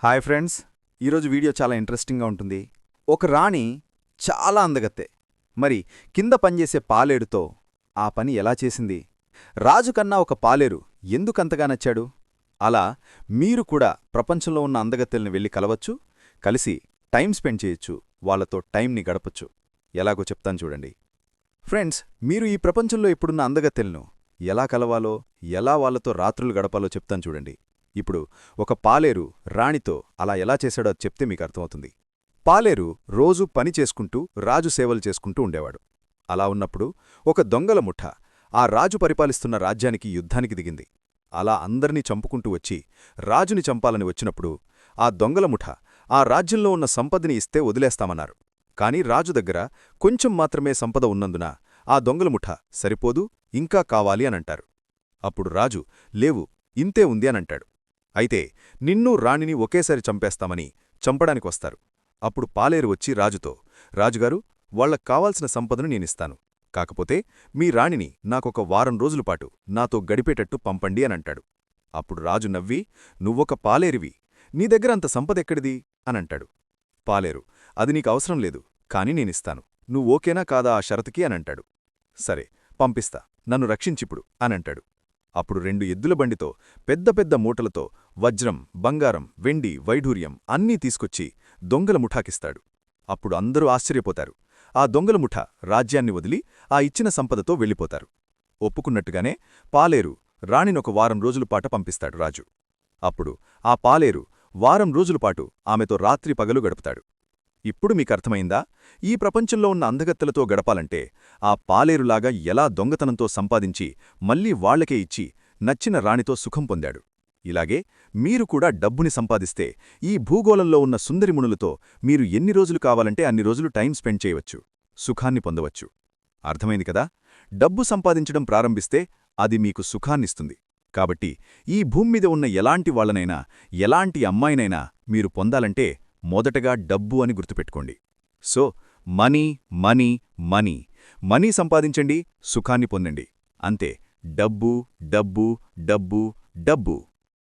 Hi friends, ఈరోజు video చాలా ఇంట్రెస్టింగ్గా ఉంటుంది. ఒక రాణి చాలా అందగత్తె. మరి కింద పనిచేసే పాలేరుతో ఆ పని ఎలా చేసింది? రాజుకన్నా ఒక పాలేరు ఎందుకంతగా నచ్చాడు? అలా మీరు కూడా ప్రపంచంలో ఉన్న అందగత్తెల్ని వెళ్ళి కలవచ్చు, కలిసి టైం స్పెండ్ చేయొచ్చు, వాళ్లతో టైంని గడపచ్చు. ఎలాగో చెప్తాను చూడండి. ఫ్రెండ్స్, మీరు ఈ ప్రపంచంలో ఇప్పుడున్న అందగత్తెలను ఎలా కలవాలో, ఎలా వాళ్లతో రాత్రులు గడపాలో చెప్తాను చూడండి. ఇప్పుడు ఒక పాలేరు రాణితో అలా ఎలా చేశాడో చెప్తే మీకు అర్థమవుతుంది. పాలేరు రోజూ పని చేసుకుంటూ రాజు సేవలు చేసుకుంటూ ఉండేవాడు. అలా ఉన్నప్పుడు ఒక దొంగల ముఠ ఆ రాజు పరిపాలిస్తున్న రాజ్యానికి యుద్ధానికి దిగింది. అలా అందర్నీ చంపుకుంటూ వచ్చి రాజుని చంపాలని వచ్చినప్పుడు ఆ దొంగల ముఠ ఆ రాజ్యంలో ఉన్న సంపదని ఇస్తే వదిలేస్తామన్నారు. కాని రాజు దగ్గర కొంచెం మాత్రమే సంపద ఉన్నందున ఆ దొంగల ముఠ సరిపోదు, ఇంకా కావాలి అనంటారు. అప్పుడు రాజు లేవు, ఇంతే ఉంది అనంటాడు. అయితే నిన్నూ రాణిని ఒకేసారి చంపేస్తామని చంపడానికొస్తారు. అప్పుడు పాలేరు వచ్చి రాజుతో, రాజుగారు, వాళ్లక్ కావాల్సిన సంపదను నేనిస్తాను, కాకపోతే మీ రాణిని నాకొక వారం రోజులపాటు నాతో గడిపేటట్టు పంపండి అనంటాడు. అప్పుడు రాజు నవ్వి, నువ్వొక పాలేరివి, నీ దగ్గర అంత సంపదెక్కడిది అనంటాడు. పాలేరు, అది నీకవసరం లేదు, కాని నేనిస్తాను, నువ్వోకేనా కాదా ఆ షరతుకి అనంటాడు. సరే, పంపిస్తా, నన్ను రక్షించిప్పుడు అనంటాడు. అప్పుడు 2 ఎద్దుల బండితో పెద్ద పెద్ద మూటలతో వజ్రం, బంగారం, వెండి, వైఢూర్యం అన్నీ తీసుకొచ్చి దొంగల ముఠాకిస్తాడు. అప్పుడు అందరూ ఆశ్చర్యపోతారు. ఆ దొంగల ముఠ రాజ్యాన్ని వదిలి ఆ ఇచ్చిన సంపదతో వెళ్ళిపోతారు. ఒప్పుకున్నట్టుగానే పాలేరు రాణినొక వారం రోజులపాట పంపిస్తాడు రాజు. అప్పుడు ఆ పాలేరు వారం రోజులపాటు ఆమెతో రాత్రి పగలు గడుపుతాడు. ఇప్పుడు మీకర్థమైందా? ఈ ప్రపంచంలో ఉన్న అందగత్తెలతో గడపాలంటే ఆ పాలేరులాగా ఎలా దొంగతనంతో సంపాదించి మళ్లీ వాళ్లకే ఇచ్చి నచ్చిన రాణితో సుఖం పొందాడు. ఇలాగే మీరు కూడా డబ్బుని సంపాదిస్తే ఈ భూగోళంలో ఉన్న సుందరిమునులతో మీరు ఎన్ని రోజులు కావాలంటే అన్ని రోజులు టైం స్పెండ్ చేయవచ్చు, సుఖాన్ని పొందవచ్చు. అర్థమైంది కదా? డబ్బు సంపాదించడం ప్రారంభిస్తే అది మీకు సుఖాన్నిస్తుంది. కాబట్టి ఈ భూమ్మీద ఉన్న ఎలాంటి వాళ్లనైనా, ఎలాంటి అమ్మాయినైనా మీరు పొందాలంటే మొదటగా డబ్బు అని గుర్తుపెట్టుకోండి. So money money money money సంపాదించండి, సుఖాన్ని పొందండి. అంతే. డబ్బు డబ్బు డబ్బు డబ్బు.